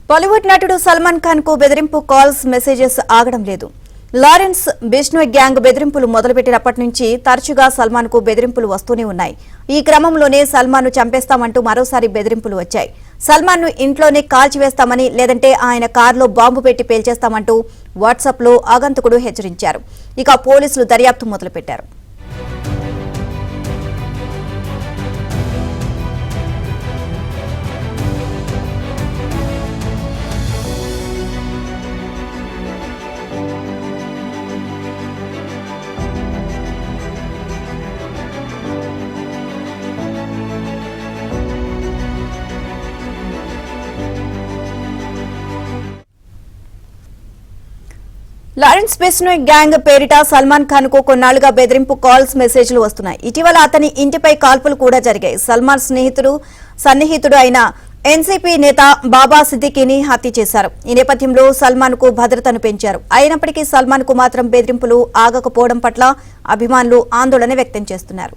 బాలీవుడ్ నటుడు సల్మాన్ ఖాన్ కు బెదిరింపు కాల్స్ మెసేజెస్ ఆగడం లేదు. లారెన్స్ బిష్నోయ్ గ్యాంగ్ బెదిరింపులు మొదలుపెట్టినప్పటి నుంచి తరచుగా సల్మాన్ కు బెదిరింపులు వస్తూనే ఉన్నాయి. ఈ క్రమంలోనే సల్మాన్ ను చంపేస్తామంటూ మరోసారి బెదిరింపులు వచ్చాయి. సల్మాన్ ను ఇంట్లోనే కాల్చివేస్తామని లేదంటే ఆయన కారులో బాంబు పెట్టి పేల్చేస్తామంటూ వాట్సాప్ లో ఆగంతకుడు హెచ్చరించారు. ఇక పోలీసులు దర్యాప్తు మొదలుపెట్టారు. లారెన్స్ బిష్నోయ్ గ్యాంగ్ పేరిట సల్మాన్ ఖాన్ కు కొన్నాళ్లుగా బెదిరింపు కాల్స్ మెసేజ్లు వస్తున్నాయి. ఇటీవల అతని ఇంటిపై కాల్పులు కూడా జరిగాయి. సల్మాన్ సన్నిహితుడు అయిన ఎన్సీపీ నేత బాబా సిద్దికీని హత్య చేశారు. ఈ నేపథ్యంలో సల్మాన్ కు భద్రతను పెంచారు. అయినప్పటికీ సల్మాన్ కు మాత్రం బెదిరింపులు ఆగకపోవడం పట్ల అభిమానులు ఆందోళన వ్యక్తం చేస్తున్నారు.